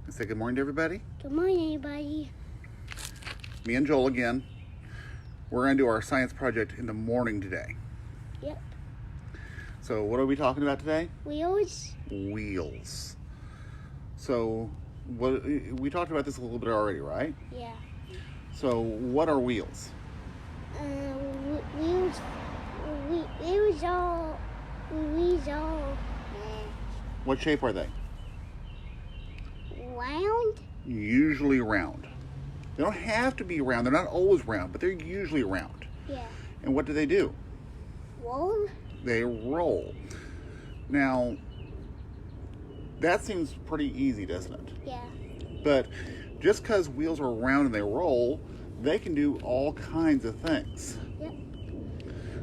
Say good morning to everybody. Good morning, everybody. Me and Joel again. We're going to do our science project in the morning today. Yep. So what are we talking about today? Wheels. Wheels. So what we talked about this a little bit already, right? Yeah. So what are wheels? Wheels. Wheels are. What shape are they? Round. Usually round. They don't have to be round. They're not always round, but they're usually round. Yeah. And what do? Roll. They roll. Now, that seems pretty easy, doesn't it? Yeah. But just because wheels are round and they roll, they can do all kinds of things. Yep.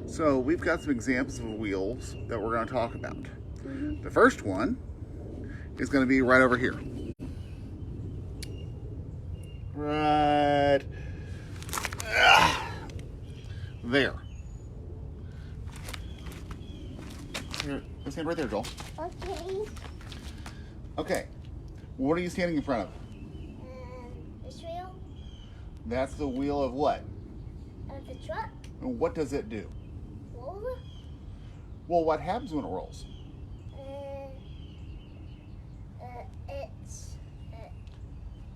So we've got some examples of wheels that we're going to talk about. Mm-hmm. The first one is going to be right over here. Right there. Here, go stand right there, Joel. Okay. Okay. What are you standing in front of? This wheel That's the wheel of what? of the truck. And what does it do? Roll. Well, what happens when it rolls?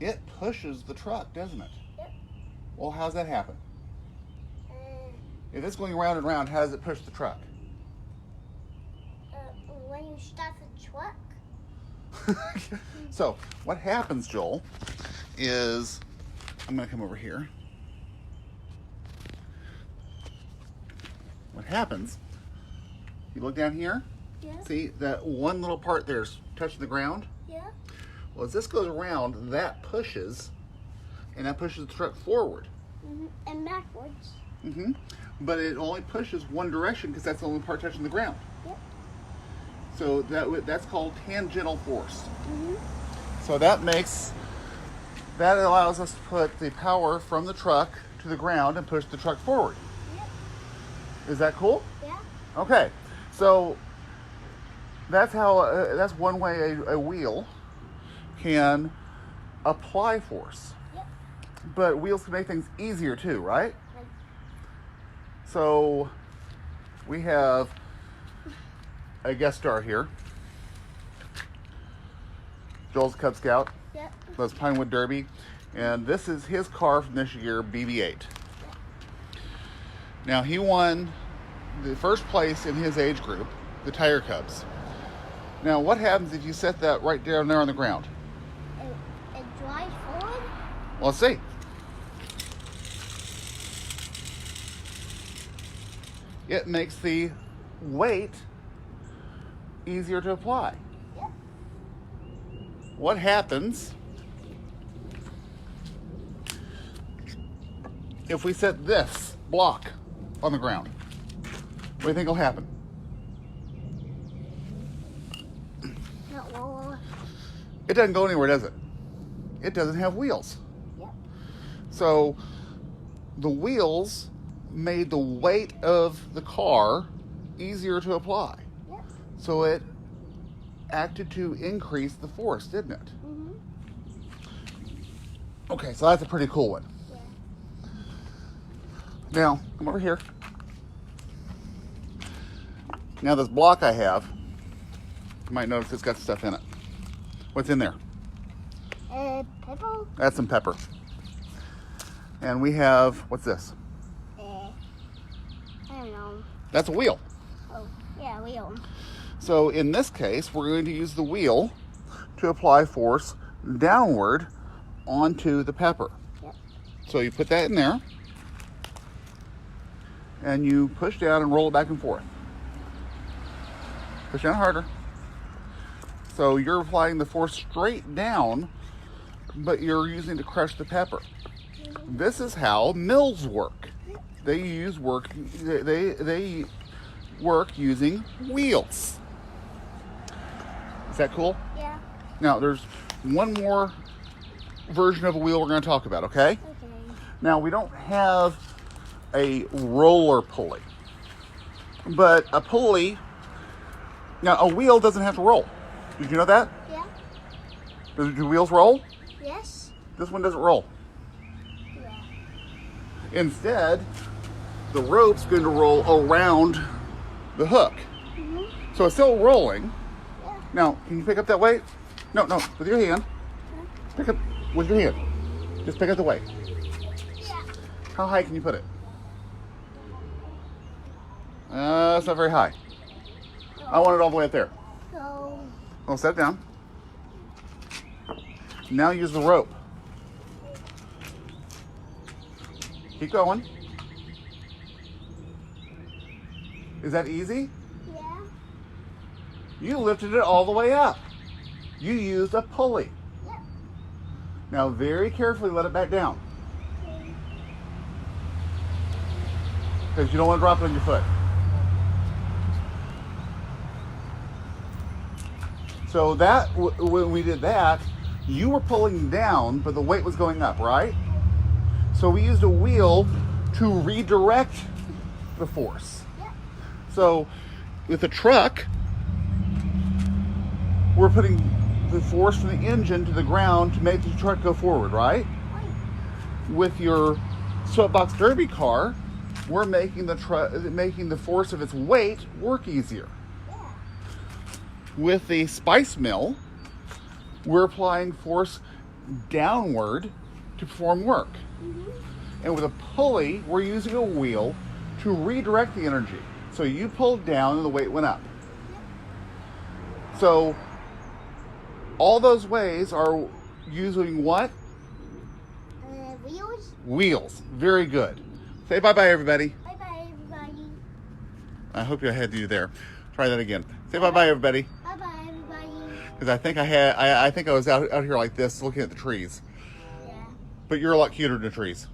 It pushes the truck, doesn't it? Yep. Well, how's that happen? If it's going round and round, how does it push the truck? When you start the truck. So, what happens, Joel, is I'm going to come over here. What happens, you look down here, Yeah. see that one little part there's touching the ground? Yeah. Well, as this goes around, that pushes, and that pushes the truck forward. Mm-hmm. And backwards. Mm-hmm. But it only pushes one direction because that's the only part touching the ground. Yep. So that's called tangential force. Mm-hmm. So that allows us to put the power from the truck to the ground and push the truck forward. Yep. Is that cool? Yeah. Okay. So that's how. That's one way a wheel can apply force. Yep. But wheels can make things easier too, right? So we have a guest star here. Joel's Cub Scout. Yep. Loves Pinewood Derby. And this is his car from this year, BB-8. Now, he won the first place in his age group, the Tire Cubs. Now, what happens if you set that right down there on the ground? It drives forward. Well, let's see. It makes the weight easier to apply. Yep. What happens if we set this block on the ground? What do you think will happen? Not roll. It doesn't go anywhere, does it? It doesn't have wheels. Yep. So the wheels made the weight of the car easier to apply. Yep. So it acted to increase the force, didn't it? Mm-hmm. Okay, so that's a pretty cool one. Yeah. Now, come over here. Now this block I have, you might notice it's got stuff in it. What's in there? Pepper. That's some pepper. And we have, what's this? I don't know. That's a wheel. Oh, yeah, wheel. So in this case, we're going to use the wheel to apply force downward onto the pepper. Yep. So you put that in there, and you push down and roll it back and forth. Push down harder. So you're applying the force straight down, but you're using to crush the pepper. This is how mills work. They work using wheels. Is that cool? Yeah. Now there's one more version of a wheel we're going to talk about, okay? Okay. Now we don't have a roller pulley, but a pulley, now a wheel doesn't have to roll. Did you know that? Yeah. Do wheels roll? Yes. This one doesn't roll. Yeah. Instead, the rope's going to roll around the hook. Mm-hmm. So it's still rolling. Yeah. Now, can you pick up that weight? No, with your hand. Pick up with your hand. Just pick up the weight. Yeah. How high can you put it? It's not very high. I want it all the way up there. So. Well, set it down. Now use the rope. Keep going. Is that easy? Yeah. You lifted it all the way up. You used a pulley. Yeah. Now very carefully let it back down, Okay. because you don't want to drop it on your foot. So that, when we did that, you were pulling down, but the weight was going up, right? So we used a wheel to redirect the force. Yeah. So with the truck, we're putting the force from the engine to the ground to make the truck go forward, right? With your Sweatbox Derby car, we're making the force of its weight work easier. Yeah. With the spice mill, we're applying force downward to perform work. Mm-hmm. And with a pulley, we're using a wheel to redirect the energy. So you pulled down and the weight went up. So all those ways are using what? Wheels. Wheels. Very good. Say bye-bye, everybody. Bye-bye, everybody. I hope you had you there. Try that again. Say bye-bye, everybody. Bye-bye, everybody. Because I think I was out here like this looking at the trees. Yeah. But you're a lot cuter than the trees.